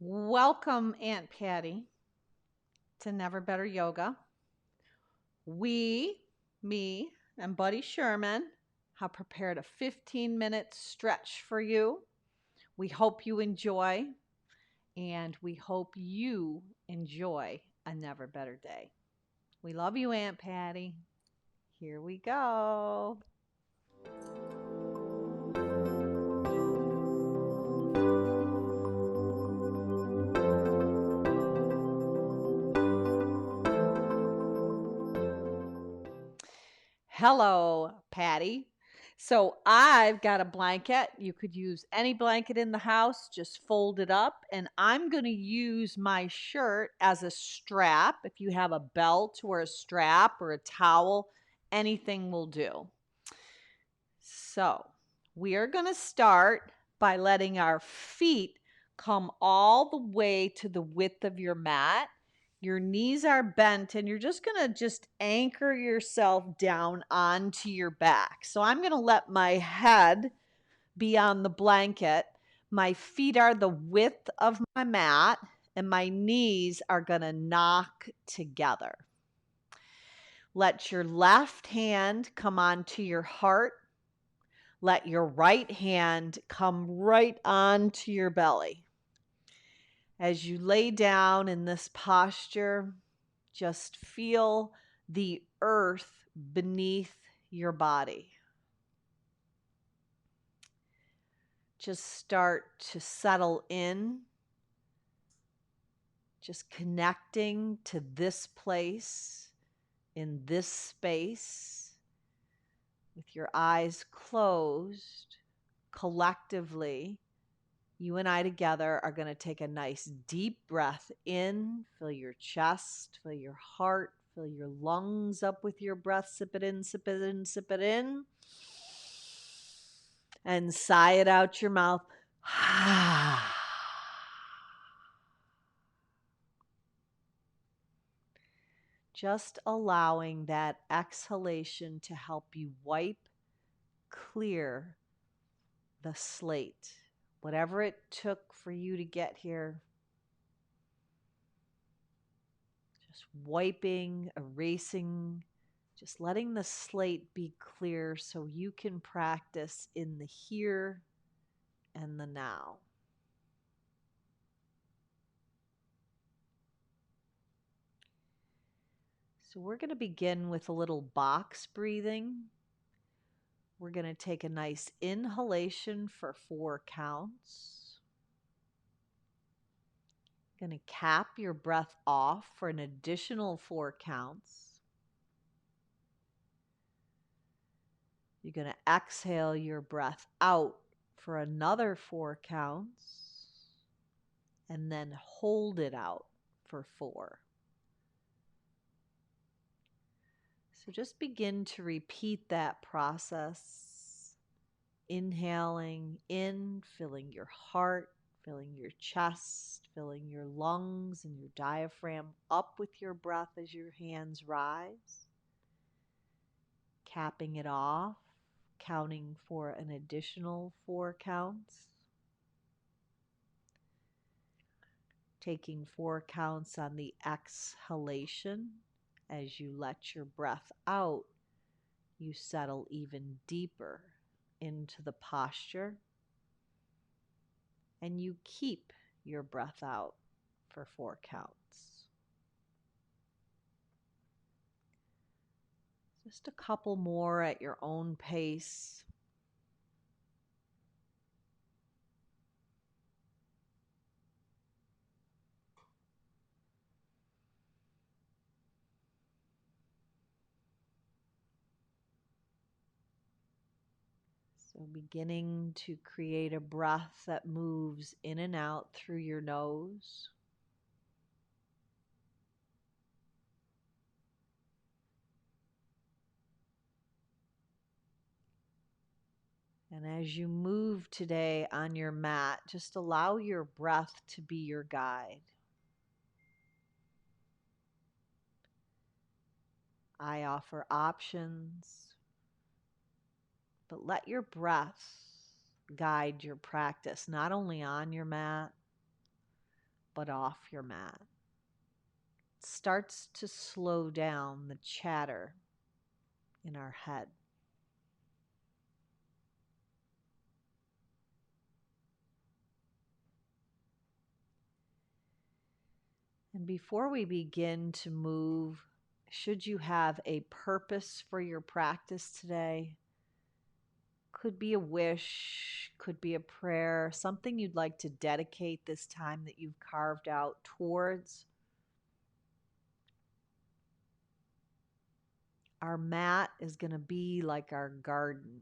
Welcome, Aunt Patty, to Never Better Yoga. We, me, and Buddy Sherman have prepared a 15-minute stretch for you. We hope you enjoy, and we hope you enjoy a never better day. We love you, Aunt Patty. Here we go. Hello, Patty. So I've got a blanket. You could use any blanket in the house, just fold it up. And I'm going to use my shirt as a strap. If you have a belt or a strap or a towel, anything will do. So we are going to start by letting our feet come all the way to the width of your mat. Your knees are bent and you're just going to anchor yourself down onto your back. So I'm going to let my head be on the blanket. My feet are the width of my mat and my knees are going to knock together. Let your left hand come onto your heart. Let your right hand come right onto your belly. As you lay down in this posture, just feel the earth beneath your body. Just start to settle in, just connecting to this place in this space with your eyes closed. Collectively, you and I together are going to take a nice deep breath in, fill your chest, fill your heart, fill your lungs up with your breath. Sip it in, sip it in, sip it in. And sigh it out your mouth. Just allowing that exhalation to help you wipe clear the slate. Whatever it took for you to get here, just wiping, erasing, just letting the slate be clear so you can practice in the here and the now. So we're going to begin with a little box breathing. We're going to take a nice inhalation for 4 counts. Going to cap your breath off for an additional 4 counts. You're going to exhale your breath out for another 4 counts and then hold it out for 4. So just begin to repeat that process. Inhaling in, filling your heart, filling your chest, filling your lungs and your diaphragm up with your breath as your hands rise. Capping it off, counting for an additional 4 counts. Taking 4 counts on the exhalation. As you let your breath out, you settle even deeper into the posture. And you keep your breath out for 4 counts. Just a couple more at your own pace. So beginning to create a breath that moves in and out through your nose. And as you move today on your mat, just allow your breath to be your guide. I offer options, but let your breath guide your practice, not only on your mat, but off your mat. It starts to slow down the chatter in our head. And before we begin to move, should you have a purpose for your practice today, could be a wish, could be a prayer, something you'd like to dedicate this time that you've carved out towards. Our mat is going to be like our garden.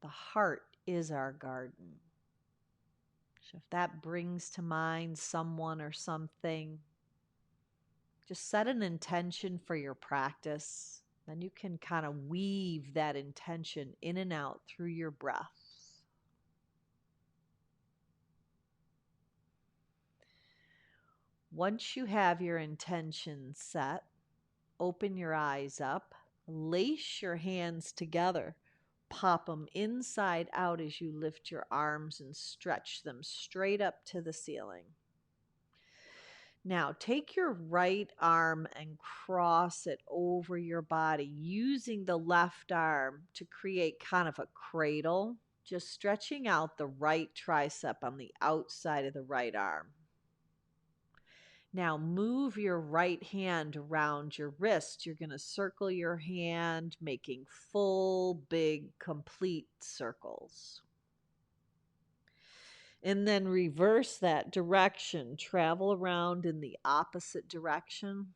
The heart is our garden. So if that brings to mind someone or something, just set an intention for your practice. Then you can kind of weave that intention in and out through your breath. Once you have your intention set, open your eyes up, lace your hands together, pop them inside out as you lift your arms and stretch them straight up to the ceiling. Now, take your right arm and cross it over your body, using the left arm to create kind of a cradle, just stretching out the right tricep on the outside of the right arm. Now, move your right hand around your wrist. You're going to circle your hand, making full, big, complete circles. And then reverse that direction. Travel around in the opposite direction,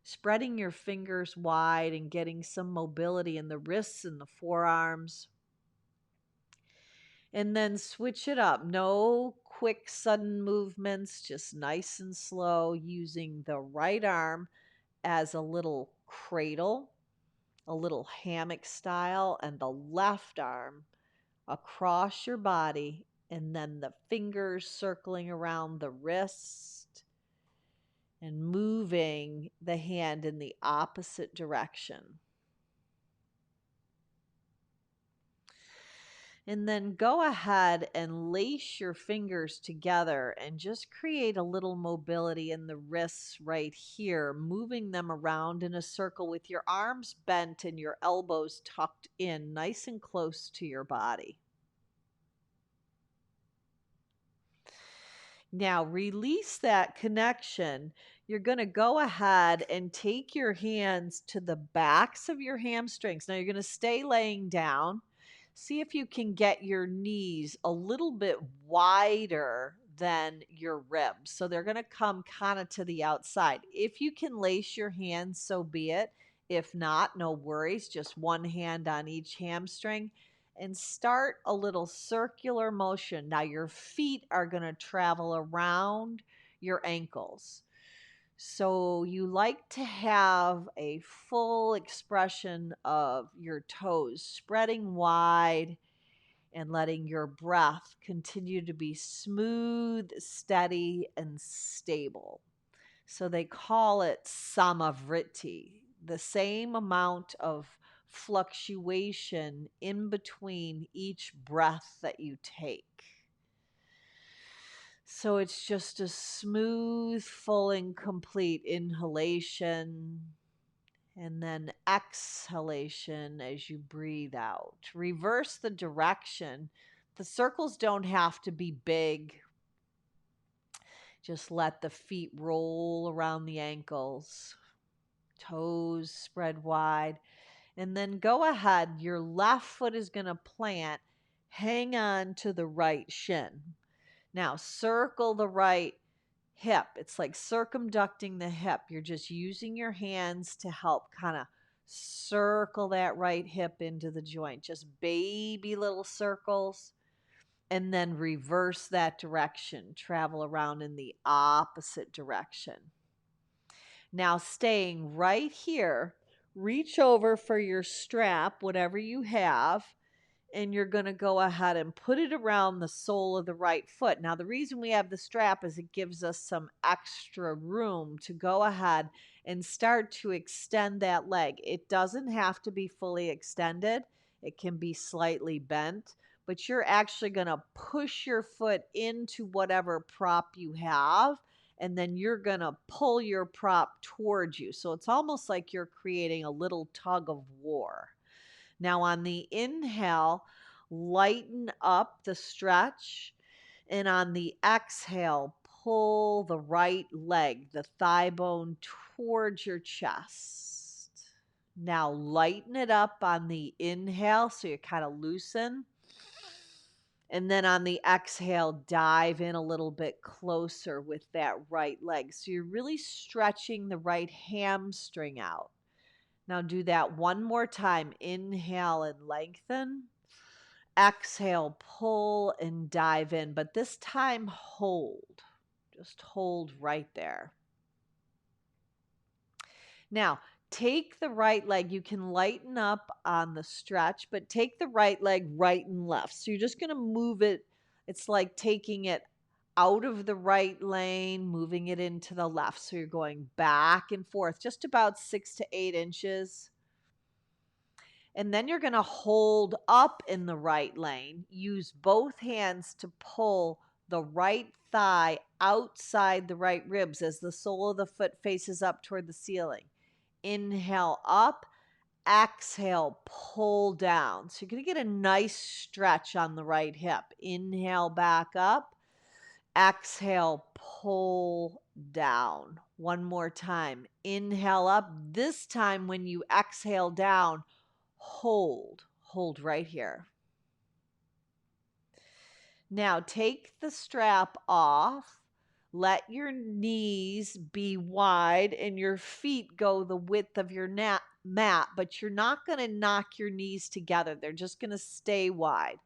spreading your fingers wide and getting some mobility in the wrists and the forearms. And then switch it up. No quick, sudden movements, just nice and slow, using the right arm as a little cradle, a little hammock style, and the left arm across your body, and then the fingers circling around the wrist and moving the hand in the opposite direction. And then go ahead and lace your fingers together and just create a little mobility in the wrists right here, moving them around in a circle with your arms bent and your elbows tucked in, nice and close to your body. Now release that connection. You're going to go ahead and take your hands to the backs of your hamstrings. Now you're going to stay laying down. See if you can get your knees a little bit wider than your ribs. So they're going to come kind of to the outside. If you can lace your hands, so be it. If not, no worries. Just one hand on each hamstring. And start a little circular motion. Now your feet are going to travel around your ankles. So you like to have a full expression of your toes spreading wide and letting your breath continue to be smooth, steady, and stable. So they call it samavriti, the same amount of fluctuation in between each breath that you take. So it's just a smooth, full, and complete inhalation and then exhalation as you breathe out. Reverse the direction. The circles don't have to be big. Just let the feet roll around the ankles, toes spread wide. And then go ahead. Your left foot is going to plant. Hang on to the right shin. Now circle the right hip. It's like circumducting the hip. You're just using your hands to help kind of circle that right hip into the joint. Just baby little circles. And then reverse that direction. Travel around in the opposite direction. Now staying right here, reach over for your strap, whatever you have, and you're going to go ahead and put it around the sole of the right foot. Now, the reason we have the strap is it gives us some extra room to go ahead and start to extend that leg. It doesn't have to be fully extended. It can be slightly bent, but you're actually going to push your foot into whatever prop you have, and then you're going to pull your prop towards you. So it's almost like you're creating a little tug of war. Now, on the inhale, lighten up the stretch. And on the exhale, pull the right leg, the thigh bone, towards your chest. Now, lighten it up on the inhale so you kind of loosen. And then on the exhale, dive in a little bit closer with that right leg. So you're really stretching the right hamstring out. Now do that one more time. Inhale and lengthen. Exhale, pull and dive in, but this time hold. Just hold right there. Now, take the right leg. You can lighten up on the stretch, but take the right leg right and left. So you're just going to move it. It's like taking it out of the right lane, moving it into the left. So you're going back and forth, just about 6 to 8 inches. And then you're going to hold up in the right lane. Use both hands to pull the right thigh outside the right ribs as the sole of the foot faces up toward the ceiling. Inhale up, exhale, pull down. So you're going to get a nice stretch on the right hip. Inhale back up, exhale, pull down. One more time. Inhale up. This time when you exhale down, hold right here. Now take the strap off. Let your knees be wide and your feet go the width of your mat, but you're not going to knock your knees together. They're just going to stay wide.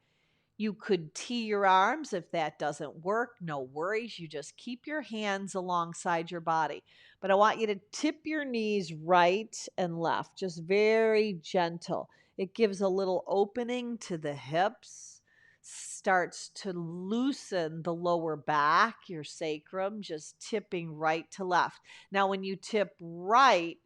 You could tee your arms if that doesn't work. No worries. You just keep your hands alongside your body. But I want you to tip your knees right and left, just very gentle. It gives a little opening to the hips, starts to loosen the lower back, your sacrum, just tipping right to left. Now, when you tip right,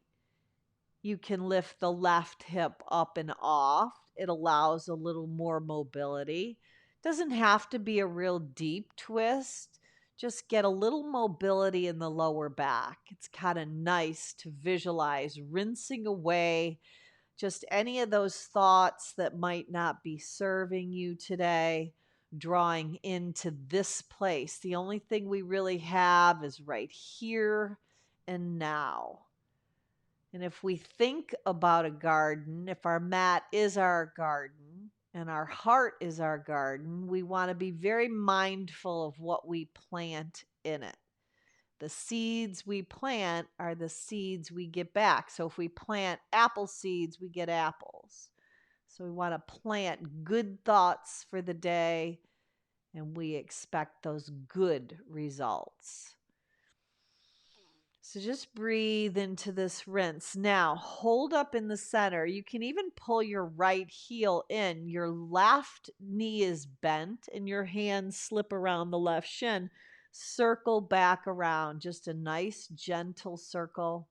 you can lift the left hip up and off. It allows a little more mobility. Doesn't have to be a real deep twist. Just get a little mobility in the lower back. It's kind of nice to visualize rinsing away just any of those thoughts that might not be serving you today, drawing into this place. The only thing we really have is right here and now. And if we think about a garden, if our mat is our garden and our heart is our garden, we want to be very mindful of what we plant in it. The seeds we plant are the seeds we get back. So if we plant apple seeds, we get apples. So we want to plant good thoughts for the day, and we expect those good results. So just breathe into this rinse. Now, hold up in the center. You can even pull your right heel in. Your left knee is bent and your hands slip around the left shin. Circle back around. Just a nice, gentle circle.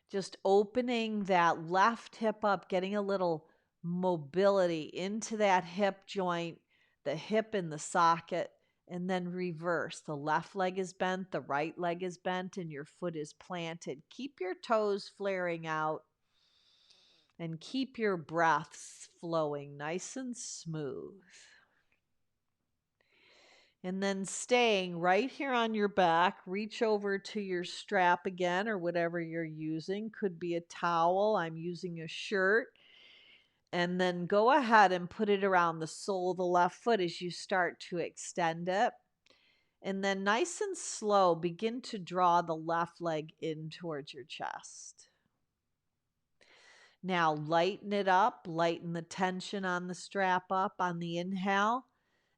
Just opening that left hip up, getting a little mobility into that hip joint, the hip in the socket. And then reverse. The left leg is bent, the right leg is bent, and your foot is planted. Keep your toes flaring out and keep your breaths flowing nice and smooth. And then staying right here on your back, reach over to your strap again or whatever you're using. Could be a towel. I'm using a shirt. And then go ahead and put it around the sole of the left foot as you start to extend it. And then nice and slow, begin to draw the left leg in towards your chest. Now lighten it up, lighten the tension on the strap up on the inhale.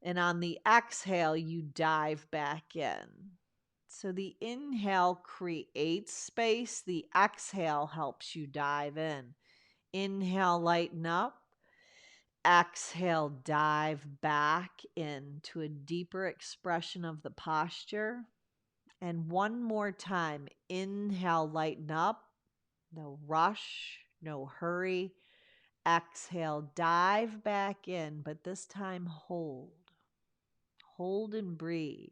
And on the exhale, you dive back in. So the inhale creates space. The exhale helps you dive in. Inhale, lighten up. Exhale, dive back into a deeper expression of the posture. And one more time, inhale, lighten up. No rush, no hurry. Exhale, dive back in, but this time hold. Hold and breathe.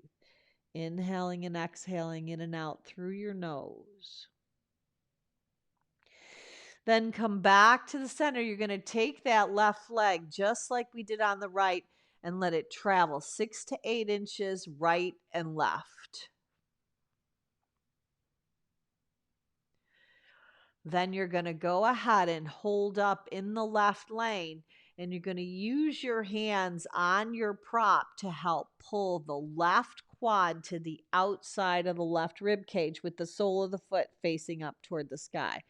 Inhaling and exhaling in and out through your nose. Then come back to the center. You're going to take that left leg just like we did on the right and let it travel 6 to 8 inches right and left. Then you're going to go ahead and hold up in the left lane, and you're going to use your hands on your prop to help pull the left quad to the outside of the left rib cage with the sole of the foot facing up toward the sky.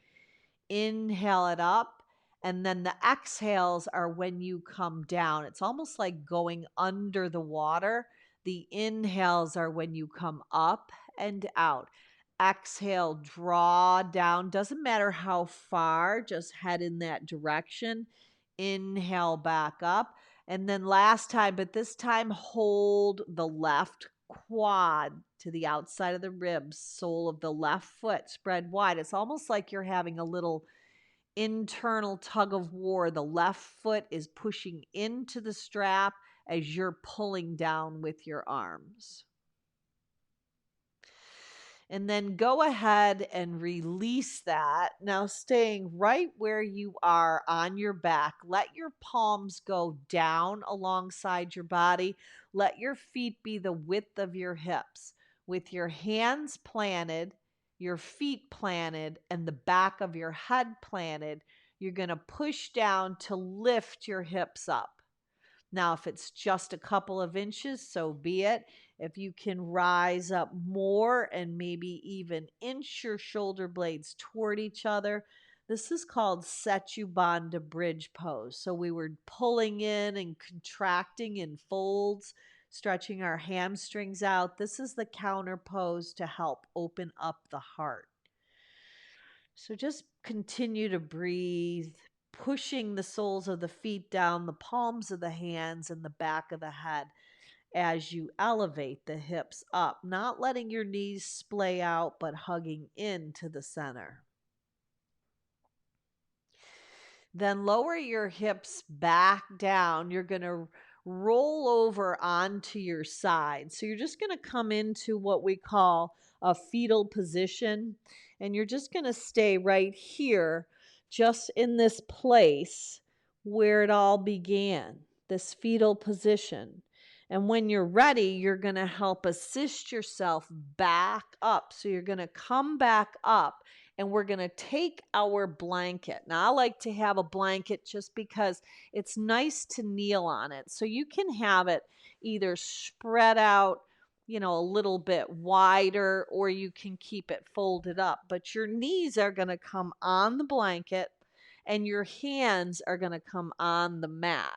Inhale it up, and then the exhales are when you come down. It's almost like going under the water. The inhales are when you come up and out. Exhale, draw down. Doesn't matter how far, just head in that direction. Inhale back up. And then last time, but this time hold the left quad to the outside of the ribs, sole of the left foot spread wide. It's almost like you're having a little internal tug of war. The left foot is pushing into the strap as you're pulling down with your arms. And then go ahead and release that. Now, staying right where you are on your back, let your palms go down alongside your body. Let your feet be the width of your hips. With your hands planted, your feet planted, and the back of your head planted, you're going to push down to lift your hips up. Now, if it's just a couple of inches, so be it. If you can rise up more and maybe even inch your shoulder blades toward each other, this is called Setu Bandha bridge pose. So we were pulling in and contracting in folds, stretching our hamstrings out. This is the counter pose to help open up the heart. So just continue to breathe, pushing the soles of the feet down, the palms of the hands, and the back of the head as you elevate the hips up, not letting your knees splay out, but hugging into the center. Then lower your hips back down. You're going to roll over onto your side. So you're just going to come into what we call a fetal position. And you're just going to stay right here, just in this place where it all began, this fetal position. And when you're ready, you're going to help assist yourself back up. So you're going to come back up and we're going to take our blanket. Now, I like to have a blanket just because it's nice to kneel on it. So you can have it either spread out, a little bit wider, or you can keep it folded up. But your knees are going to come on the blanket and your hands are going to come on the mat.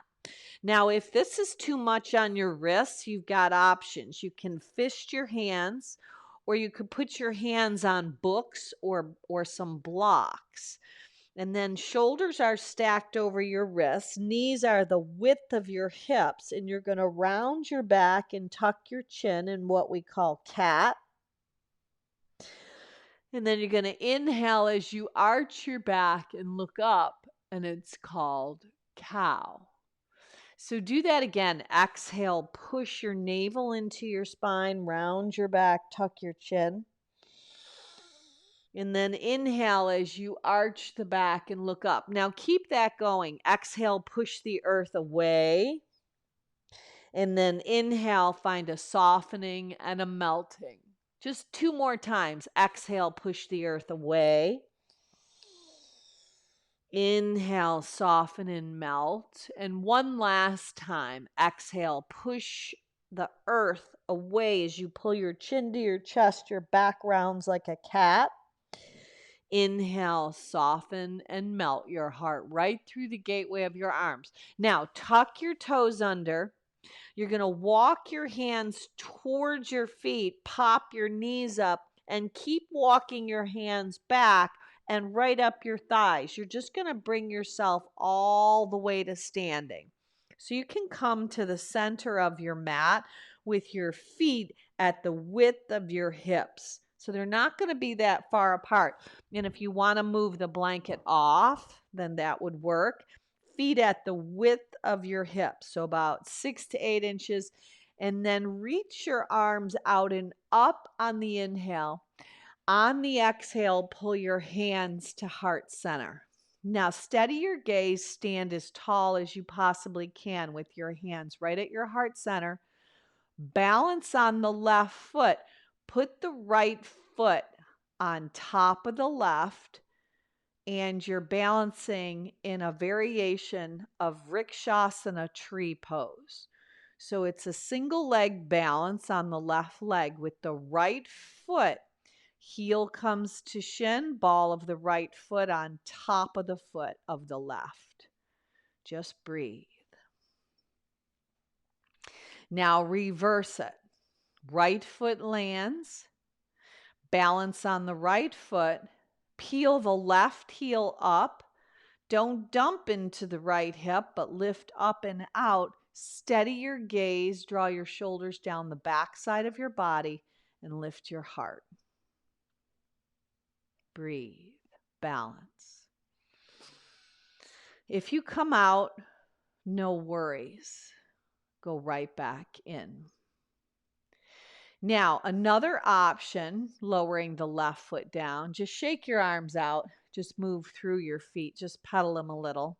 Now, if this is too much on your wrists, you've got options. You can fist your hands, or you could put your hands on books or some blocks. And then shoulders are stacked over your wrists. Knees are the width of your hips. And you're going to round your back and tuck your chin in what we call cat. And then you're going to inhale as you arch your back and look up. And it's called cow. So do that again. Exhale, push your navel into your spine, round your back, tuck your chin. And then inhale as you arch the back and look up. Now keep that going. Exhale, push the earth away. And then inhale, find a softening and a melting. Just 2 more times. Exhale, push the earth away. Inhale, soften and melt. And one last time, exhale, push the earth away as you pull your chin to your chest, your back rounds like a cat. Inhale, soften and melt your heart right through the gateway of your arms. Now, tuck your toes under. You're going to walk your hands towards your feet, pop your knees up, and keep walking your hands back and right up your thighs. You're just going to bring yourself all the way to standing. So you can come to the center of your mat with your feet at the width of your hips. So they're not going to be that far apart. And if you want to move the blanket off, then that would work. feet at the width of your hips, so about 6 to 8 inches, and then reach your arms out and up on the inhale. On the exhale, pull your hands to heart center. Now, steady your gaze, stand as tall as you possibly can with your hands right at your heart center. Balance on the left foot. Put the right foot on top of the left, and you're balancing in a variation of Rikshasana tree pose. So it's a single leg balance on the left leg with the right foot. Heel comes to shin, ball of the right foot on top of the foot of the left. Just breathe. Now reverse it. Right foot lands, balance on the right foot, peel the left heel up. Don't dump into the right hip, but lift up and out. Steady your gaze, draw your shoulders down the back side of your body, and lift your heart. Breathe, balance. If you come out, no worries. Go right back in. Now, another option, lowering the left foot down, just shake your arms out, just move through your feet, just pedal them a little.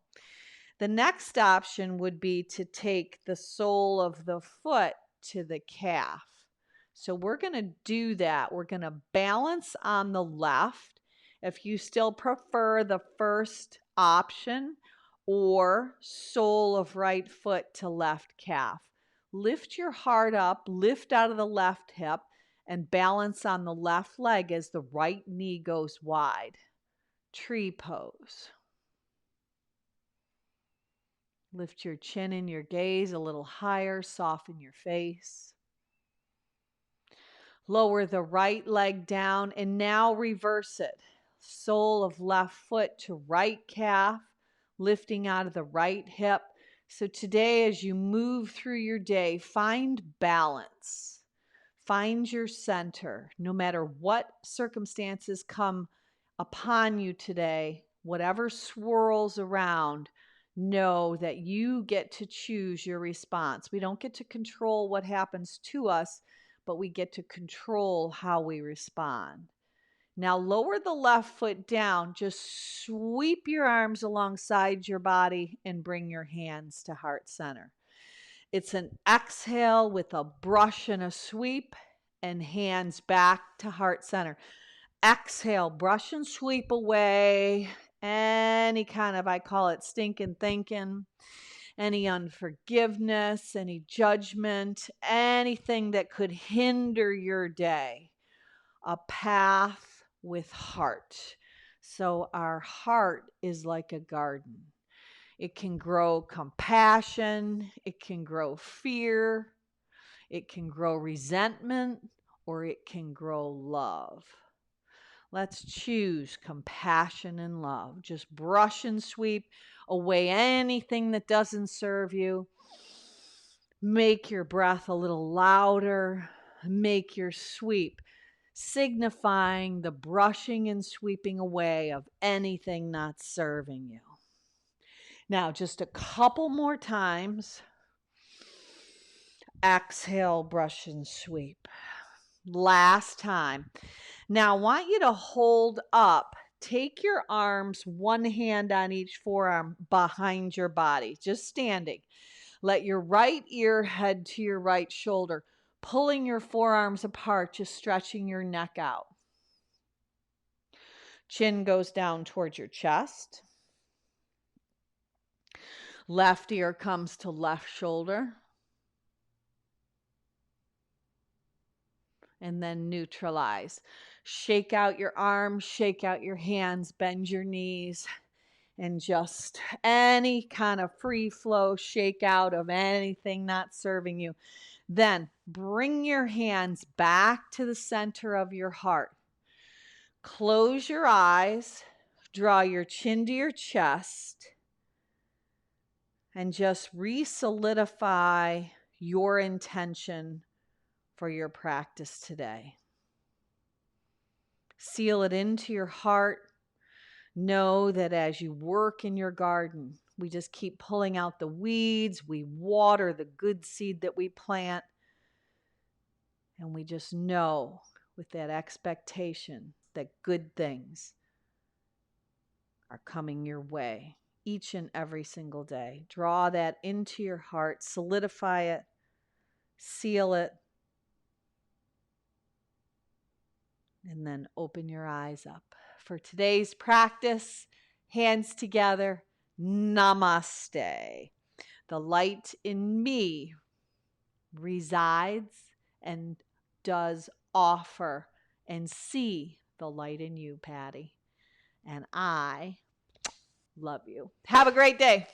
The next option would be to take the sole of the foot to the calf. So we're going to do that. We're going to balance on the left. If you still prefer the first option, or sole of right foot to left calf. Lift your heart up, lift out of the left hip, and balance on the left leg as the right knee goes wide. Tree pose. Lift your chin and your gaze a little higher, soften your face. Lower the right leg down and now reverse it. Sole of left foot to right calf, lifting out of the right hip. So today, as you move through your day, find balance. Find your center. No matter what circumstances come upon you today, whatever swirls around, know that you get to choose your response. We don't get to control what happens to us, but we get to control how we respond. Now lower the left foot down. Just sweep your arms alongside your body and bring your hands to heart center. It's an exhale with a brush and a sweep, and hands back to heart center. Exhale, brush and sweep away any kind of, I call it stinking thinking, any unforgiveness, any judgment, anything that could hinder your day. A path with heart. So our heart is like a garden. It can grow compassion, it can grow fear, it can grow resentment, or it can grow love. Let's choose compassion and love. Just brush and sweep away anything that doesn't serve you. Make your breath a little louder. Make your sweep signifying the brushing and sweeping away of anything not serving you. Now, just a couple more times. Exhale, brush and sweep. Last time. Now, I want you to hold up. Take your arms, one hand on each forearm behind your body, just standing. Let your right ear head to your right shoulder, pulling your forearms apart, just stretching your neck out. Chin goes down towards your chest. Left ear comes to left shoulder. And then neutralize. Shake out your arms, shake out your hands, bend your knees, and just any kind of free flow shake out of anything not serving you. Then bring your hands back to the center of your heart. Close your eyes, draw your chin to your chest, and just re-solidify your intention for your practice today. Seal it into your heart. Know that as you work in your garden, We just keep pulling out the weeds. We water the good seed that we plant. And we just know with that expectation that good things are coming your way each and every single day. Draw that into your heart, solidify it, seal it, and then open your eyes up. For today's practice, hands together, namaste. The light in me resides and does offer and see the light in you, Patty. And I love you. Have a great day.